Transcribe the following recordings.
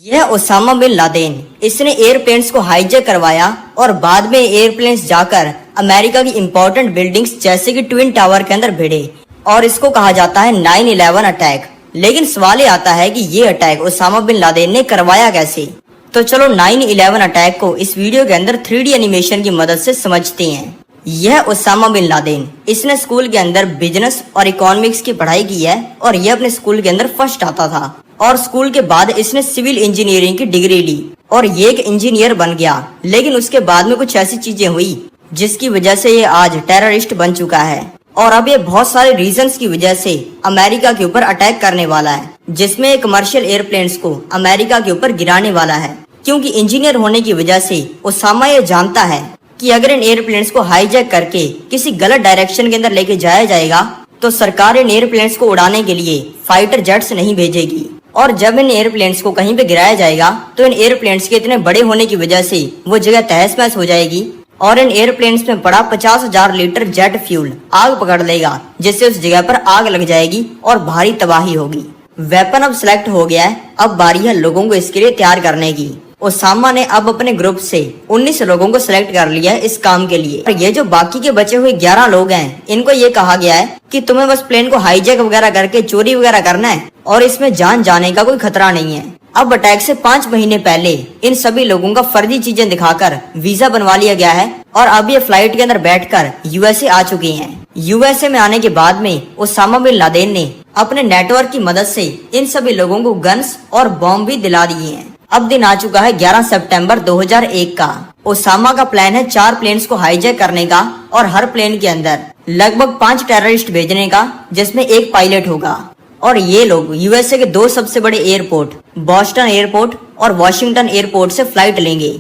यह Osama bin Laden, इसने airplanes को हाईजैक करवाया और बाद में एयरप्लेन्स जाकर अमेरिका की इंपॉर्टेंट बिल्डिंग्स जैसे कि ट्विन टावर के अंदर भिड़े और इसको कहा जाता है 9/11 अटैक। लेकिन सवाल ये आता है कि ये अटैक ओसामा बिन लादेन ने करवाया कैसे। तो चलो 9/11 अटैक को इस वीडियो के अंदर 3D एनिमेशन की मदद से समझते हैं। यह ओसामा बिन लादेन, इसने स्कूल के अंदर बिजनेस और इकोनॉमिक्स की पढ़ाई की है और यह अपने स्कूल के अंदर फर्स्ट आता था और स्कूल के बाद इसने सिविल इंजीनियरिंग की डिग्री ली और ये एक इंजीनियर बन गया। लेकिन उसके बाद में कुछ ऐसी चीजें हुई जिसकी वजह से ये आज टेररिस्ट बन चुका है और अब ये बहुत सारे रीजंस की वजह से अमेरिका के ऊपर अटैक करने वाला है, जिसमें कमर्शियल एयरप्लेन्स को अमेरिका के ऊपर गिराने वाला है। क्योंकि इंजीनियर होने की वजह से ओसामा ये जानता है कि अगर इन एयरप्लेन्स को हाईजैक करके किसी गलत डायरेक्शन के अंदर लेके जाया जाएगा तो सरकार इन एयरप्लेन्स को उड़ाने के लिए फाइटर जेट्स नहीं भेजेगी और जब इन एयरप्लेन्स को कहीं पे गिराया जाएगा तो इन एयरप्लेन्स के इतने बड़े होने की वजह से वो जगह तहस महस हो जाएगी और इन एयरप्लेन्स में पड़ा 50,000 लीटर जेट फ्यूल आग पकड़ लेगा, जिससे उस जगह पर आग लग जाएगी और भारी तबाही होगी। वेपन अब सिलेक्ट हो गया है, अब बारी है लोगों को इसके लिए तैयार करने की। ओसामा ने अब अपने ग्रुप से 19 लोगों को सिलेक्ट कर लिया है इस काम के लिए। और ये जो बाकी के बचे हुए 11 लोग हैं, इनको ये कहा गया है कि तुम्हें बस प्लेन को हाईजैक वगैरह करके चोरी वगैरह करना है और इसमें जान जाने का कोई खतरा नहीं है। अब अटैक से 5 महीने पहले इन सभी लोगों का फर्जी चीजें दिखाकर वीजा बनवा लिया गया है और अब ये फ्लाइट के अंदर बैठकर यूएसए आ चुके हैं। यूएसए में आने के बाद में ओसामा बिन लादेन ने अपने नेटवर्क की मदद से इन सभी लोगों को गन्स और बॉम्ब भी दिला दिए हैं। अब दिन आ चुका है 11 सितंबर 2001 का। ओसामा का प्लान है 4 प्लेन्स को हाईजैक करने का और हर प्लेन के अंदर लगभग 5 टेररिस्ट भेजने का, जिसमें एक पायलट होगा। और ये लोग यूएसए के 2 सबसे बड़े एयरपोर्ट बॉस्टन एयरपोर्ट और वॉशिंगटन एयरपोर्ट से फ्लाइट लेंगे।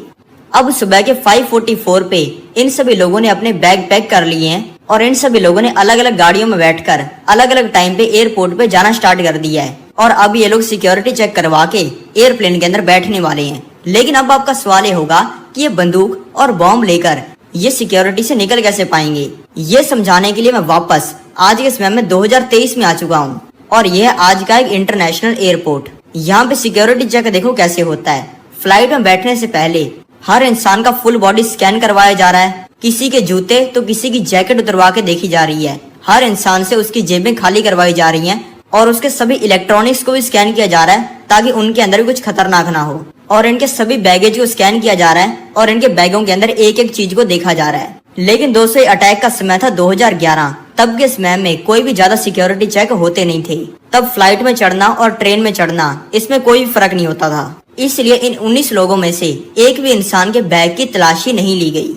अब सुबह के 5:44 पे इन सभी लोगों ने अपने बैग पैक कर लिए हैं और इन सभी लोगों ने अलग अलग गाड़ियों में बैठकर अलग अलग टाइम पे एयरपोर्ट पे जाना स्टार्ट कर दिया है और अब ये लोग सिक्योरिटी चेक करवा के एयरप्लेन के अंदर बैठने वाले हैं। लेकिन अब आपका सवाल ये होगा कि ये बंदूक और बॉम्ब लेकर ये सिक्योरिटी से निकल कैसे पाएंगे। ये समझाने के लिए मैं वापस आज के समय में 2023 में आ चुका हूँ और यह आज का एक इंटरनेशनल एयरपोर्ट। यहाँ पे सिक्योरिटी चेक देखो कैसे होता है। फ्लाइट में बैठने से पहले हर इंसान का फुल बॉडी स्कैन करवाया जा रहा है। किसी के जूते तो किसी की जैकेट उतरवा के देखी जा रही है। हर इंसान से उसकी जेबें खाली करवाई जा रही हैं और उसके सभी इलेक्ट्रॉनिक्स को भी स्कैन किया जा रहा है ताकि उनके अंदर भी कुछ खतरनाक ना हो। और इनके सभी बैगेज को स्कैन किया जा रहा है और इनके बैगों के अंदर एक एक चीज को देखा जा रहा है। लेकिन दोस्तों, अटैक का समय था 2011। तब के समय में कोई भी ज्यादा सिक्योरिटी चेक होते नहीं थे। तब फ्लाइट में चढ़ना और ट्रेन में चढ़ना इसमें कोई भी फर्क नहीं होता था। इसलिए इन 19 लोगों में से एक भी इंसान के बैग की तलाशी नहीं ली गई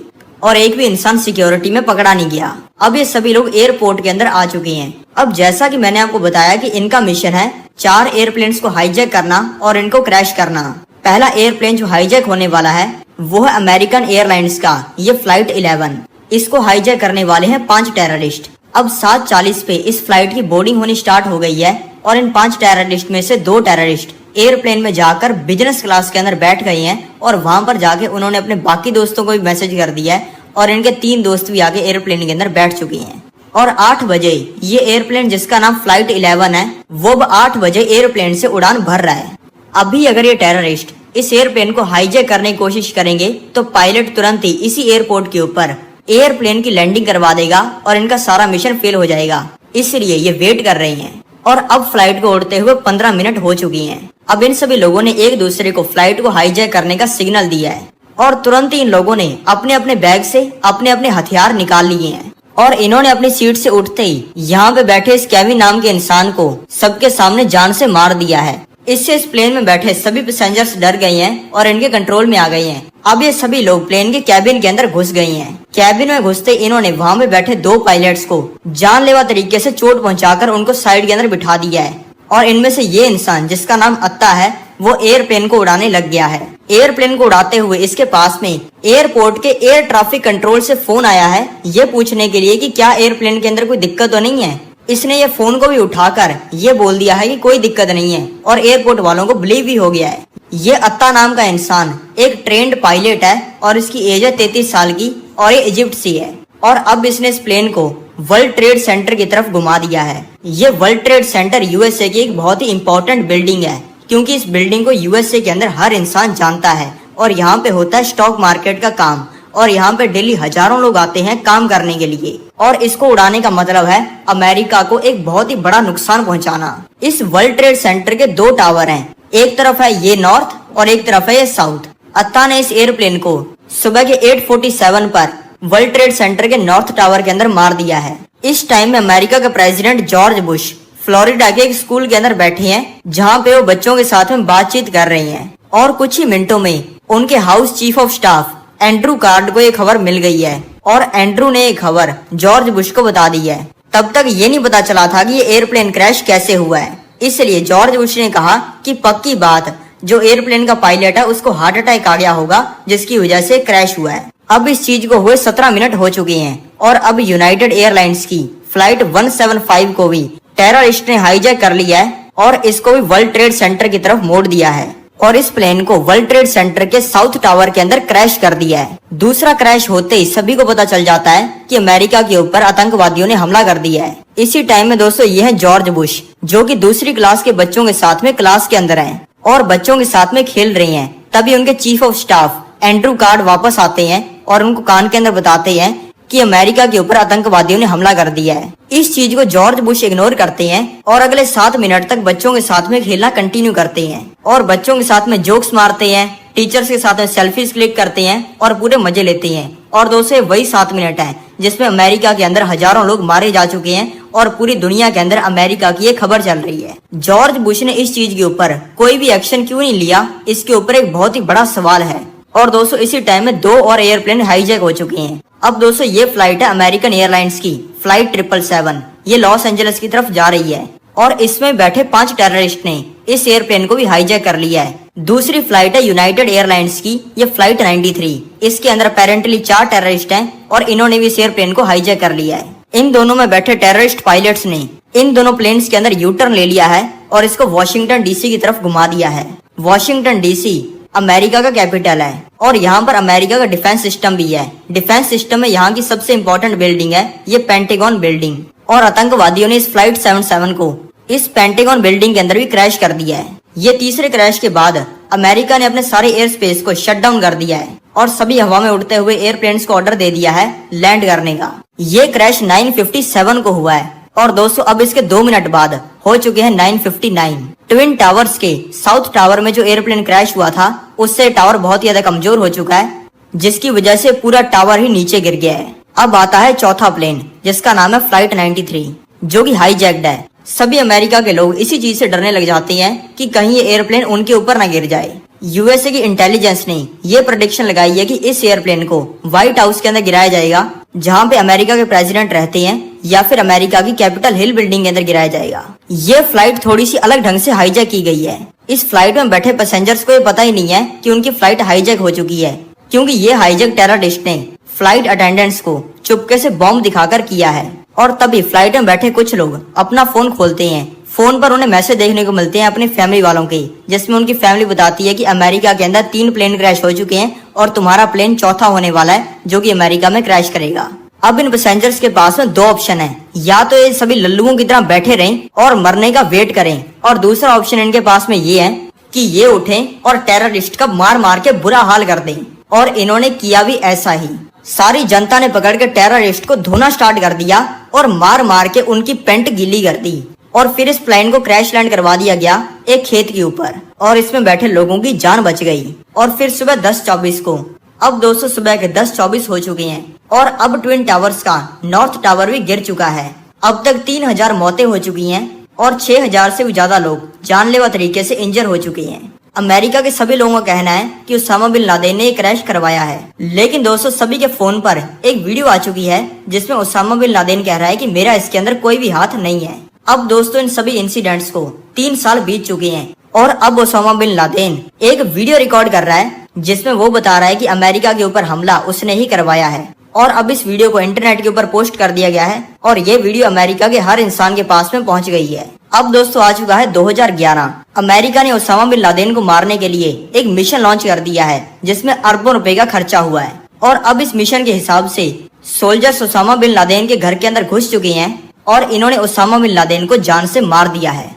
और एक भी इंसान सिक्योरिटी में पकड़ा नहीं गया। अब ये सभी लोग एयरपोर्ट के अंदर आ चुके हैं। अब जैसा कि मैंने आपको बताया कि इनका मिशन है 4 एयरप्लेन्स को हाईजैक करना और इनको क्रैश करना। पहला एयरप्लेन जो हाईजैक होने वाला है वो है अमेरिकन एयरलाइंस का ये फ्लाइट 11। इसको हाईजैक करने वाले हैं 5 टेररिस्ट। अब 7:40 पे इस फ्लाइट की बोर्डिंग होनी स्टार्ट हो गई है और इन 5 टेररिस्ट में से 2 टेररिस्ट एयरप्लेन में जाकर बिजनेस क्लास के अंदर बैठ गए हैं और वहां पर जाके उन्होंने अपने बाकी दोस्तों को भी मैसेज कर दिया है और इनके 3 दोस्त भी आगे एयरप्लेन के अंदर बैठ चुके हैं। और 8 बजे ये एयरप्लेन जिसका नाम फ्लाइट 11 है वो 8 बजे एयरप्लेन से उड़ान भर रहा है। अभी अगर ये टेररिस्ट इस एयरप्लेन को हाईजैक करने की कोशिश करेंगे तो पायलट तुरंत ही इसी एयरपोर्ट के ऊपर एयरप्लेन की लैंडिंग करवा देगा और इनका सारा मिशन फेल हो जाएगा। इसलिए ये वेट कर रहे हैं और अब फ्लाइट को उड़ते हुए 15 मिनट हो चुकी हैं। अब इन सभी लोगों ने एक दूसरे को फ्लाइट को हाईजैक करने का सिग्नल दिया है और तुरंत ही इन लोगों ने अपने अपने बैग से अपने अपने हथियार निकाल लिए हैं और इन्होंने अपनी सीट से उठते ही यहाँ पे बैठे इस केविन नाम के इंसान को सबके सामने जान से मार दिया है। इससे इस प्लेन में बैठे सभी पैसेंजर्स डर गए हैं और इनके कंट्रोल में आ गए हैं। अब ये सभी लोग प्लेन के कैबिन के अंदर घुस गए हैं। कैबिन में घुसते इन्होंने वहां में बैठे 2 पायलट्स को जानलेवा तरीके से चोट पहुंचाकर उनको साइड के अंदर बिठा दिया है और इनमें से ये इंसान जिसका नाम अत्ता है वो एयरप्लेन को उड़ाने लग गया है। एयरप्लेन को उड़ाते हुए इसके पास में एयरपोर्ट के एयर ट्रैफिक कंट्रोल से फोन आया है ये पूछने के लिए कि क्या एयरप्लेन के अंदर कोई दिक्कत तो नहीं है। इसने ये फोन को भी उठाकर ये बोल दिया है कि कोई दिक्कत नहीं है और एयरपोर्ट वालों को बिलीव भी हो गया है। ये अत्ता नाम का इंसान एक ट्रेंड पायलट है और इसकी एज है 33 साल की और ये इजिप्ट से है और अब इसने इस प्लेन को वर्ल्ड ट्रेड सेंटर की तरफ घुमा दिया है। ये वर्ल्ड ट्रेड सेंटर यूएसए की एक बहुत ही इंपॉर्टेंट बिल्डिंग है। क्योंकि इस बिल्डिंग को यूएसए के अंदर हर इंसान जानता है और यहाँ पे होता है स्टॉक मार्केट का काम और यहाँ पे डेली हजारों लोग आते हैं काम करने के लिए। और इसको उड़ाने का मतलब है अमेरिका को एक बहुत ही बड़ा नुकसान पहुंचाना। इस वर्ल्ड ट्रेड सेंटर के 2 टावर हैं, एक तरफ है ये नॉर्थ और एक तरफ है ये साउथ। अत्ता ने इस एयरप्लेन को सुबह के 8:47 पर वर्ल्ड ट्रेड सेंटर के नॉर्थ टावर के अंदर मार दिया है। इस टाइम में अमेरिका के प्रेसिडेंट जॉर्ज बुश फ्लोरिडा के एक स्कूल के अंदर बैठे हैं, जहाँ पे वो बच्चों के साथ में बातचीत कर रही हैं। और कुछ ही मिनटों में उनके house chief of staff Andrew card को ये खबर मिल गई है और एंड्रू ने ये खबर जॉर्ज बुश को बता दी है। तब तक ये नहीं पता चला था कि ये एयरप्लेन क्रैश कैसे हुआ है, इसलिए जॉर्ज बुश ने कहा कि पक्की बात जो एयरप्लेन का पायलट है उसको हार्ट अटैक आ गया होगा, जिसकी वजह से क्रैश हुआ है। अब इस चीज को हुए 17 मिनट हो चुके हैं और अब यूनाइटेड एयरलाइंस की फ्लाइट 175 को भी टेररिस्ट ने हाईजैक कर लिया है और इसको भी वर्ल्ड ट्रेड सेंटर की तरफ मोड़ दिया है और इस प्लेन को वर्ल्ड ट्रेड सेंटर के साउथ टावर के अंदर क्रैश कर दिया है। दूसरा क्रैश होते ही सभी को पता चल जाता है कि अमेरिका के ऊपर आतंकवादियों ने हमला कर दिया है। इसी टाइम में दोस्तों ये है जॉर्ज बुश, जो कि दूसरी क्लास के बच्चों के साथ में क्लास के अंदर हैं और बच्चों के साथ में खेल रही हैं। तभी उनके chief of staff Andrew card वापस आते हैं और उनको कान के अंदर बताते हैं कि अमेरिका के ऊपर आतंकवादियों ने हमला कर दिया है। इस चीज को जॉर्ज बुश इग्नोर करते हैं और अगले 7 मिनट तक बच्चों के साथ में खेलना कंटिन्यू करते हैं और बच्चों के साथ में जोक्स मारते हैं, टीचर्स के साथ में सेल्फीज क्लिक करते हैं और पूरे मजे लेते हैं। और दोस्तों वही 7 मिनट है जिसमें अमेरिका के अंदर हजारों लोग मारे जा चुके हैं और पूरी दुनिया के अंदर अमेरिका की ये खबर चल रही है। जॉर्ज बुश ने इस चीज के ऊपर कोई भी एक्शन क्यों नहीं लिया, इसके ऊपर एक बहुत ही बड़ा सवाल है। और दोस्तों इसी टाइम में 2 और एयरप्लेन हाईजैक हो चुके हैं। अब दोस्तों ये फ्लाइट है अमेरिकन एयरलाइंस की फ्लाइट 777, ये लॉस एंजलिस की तरफ जा रही है और इसमें बैठे 5 टेररिस्ट ने इस एयरप्लेन को भी हाईजैक कर लिया है। दूसरी फ्लाइट है यूनाइटेड एयरलाइंस की, ये फ्लाइट 93, इसके अंदर अपेरेंटली 4 टेररिस्ट हैं और इन्होंने भी इस एयरप्लेन को हाईजैक कर लिया है। इन दोनों में बैठे टेररिस्ट पायलट्स ने इन दोनों प्लेन्स के अंदर यू टर्न ले लिया है और इसको वॉशिंगटन डीसी की तरफ घुमा दिया है। वॉशिंगटन डीसी अमेरिका का कैपिटल है और यहाँ पर अमेरिका का डिफेंस सिस्टम भी है। डिफेंस सिस्टम में यहाँ की सबसे इम्पोर्टेंट बिल्डिंग है ये पेंटागन बिल्डिंग और आतंकवादियों ने इस फ्लाइट 77 को इस पेंटागन बिल्डिंग के अंदर भी क्रैश कर दिया है। ये तीसरे क्रैश के बाद अमेरिका ने अपने सारे एयर स्पेस को शट डाउन कर दिया है और सभी हवा में उड़ते हुए एयरप्लेन्स को ऑर्डर दे दिया है लैंड करने का। ये क्रैश 9:57 को हुआ है और दोस्तों अब इसके 2 मिनट बाद हो चुके हैं 9:59। ट्विन टावर्स के साउथ टावर में जो एयरप्लेन क्रैश हुआ था उससे टावर बहुत ही ज्यादा कमजोर हो चुका है, जिसकी वजह से पूरा टावर ही नीचे गिर गया है। अब आता है चौथा प्लेन जिसका नाम है फ्लाइट 93, जो कि हाईजैक्ड है। सभी अमेरिका के लोग इसी चीज से डरने लग जाते हैं कि कहीं ये एयरप्लेन उनके ऊपर न गिर जाए। यूएसए की इंटेलिजेंस ने ये प्रेडिक्शन लगाई है कि इस एयरप्लेन को व्हाइट हाउस के अंदर गिराया जाएगा, जहाँ पे अमेरिका के प्रेसिडेंट रहते हैं, या फिर अमेरिका की कैपिटल हिल बिल्डिंग के अंदर गिराया जाएगा। ये फ्लाइट थोड़ी सी अलग ढंग से हाईजैक की गई है। इस फ्लाइट में बैठे पैसेंजर्स को ये पता ही नहीं है कि उनकी फ्लाइट हाईजैक हो चुकी है, क्योंकि ये हाईजैक टेररिस्ट ने फ्लाइट अटेंडेंट्स को चुपके से बॉम्ब दिखाकर किया है। और तभी फ्लाइट में बैठे कुछ लोग अपना फोन खोलते हैं। फोन पर उन्हें मैसेज देखने को मिलते हैं अपनी फैमिली वालों के, जिसमें उनकी फैमिली बताती है कि अमेरिका के अंदर 3 प्लेन क्रैश हो चुके हैं और तुम्हारा प्लेन चौथा होने वाला है जो कि अमेरिका में क्रैश करेगा। अब इन पैसेंजर्स के पास में 2 ऑप्शन है, या तो ये सभी लल्लुओं की तरह बैठे रहें और मरने का वेट करें, और दूसरा ऑप्शन इनके पास में ये है कि ये उठें और टेररिस्ट का मार मार के बुरा हाल कर दें। और इन्होंने किया भी ऐसा ही। सारी जनता ने पकड़ के टेररिस्ट को धोना स्टार्ट कर दिया और मार मार के उनकी पेंट गीली कर दी और फिर इस प्लेन को क्रैश लैंड करवा दिया गया एक खेत के ऊपर और इसमें बैठे लोगों की जान बच गई। और फिर सुबह 10:24 को, अब दोस्तों सुबह के 10:24 हो चुके हैं और अब ट्विन टावर्स का नॉर्थ टावर भी गिर चुका है। अब तक 3000 मौतें हो चुकी हैं और 6000 से भी ज्यादा लोग जानलेवा तरीके से इंजर हो चुके हैं। अमेरिका के सभी लोगों का कहना है कि उसामा बिन लादेन ने क्रैश करवाया है, लेकिन दोस्तों सभी के फोन पर एक वीडियो आ चुकी है जिसमें उसामा बिन लादेन कह रहा है कि मेरा इसके अंदर कोई भी हाथ नहीं है। अब दोस्तों इन सभी इंसिडेंट्स को 3 साल बीत चुके हैं और अब उसामा बिन लादेन एक वीडियो रिकॉर्ड कर रहा है जिसमें वो बता रहा है कि अमेरिका के ऊपर हमला उसने ही करवाया है। और अब इस वीडियो को इंटरनेट के ऊपर पोस्ट कर दिया गया है और ये वीडियो अमेरिका के हर इंसान के पास में पहुंच गई है। अब दोस्तों आ चुका है 2011। अमेरिका ने उसामा बिन लादेन को मारने के लिए एक मिशन लॉन्च कर दिया है जिसमें अरबों रुपए का खर्चा हुआ है। और अब इस मिशन के हिसाब से सोल्जर्स उसामा बिन लादेन के घर के अंदर घुस चुके हैं और इन्होंने उसामा बिन लादेन को जान से मार दिया है।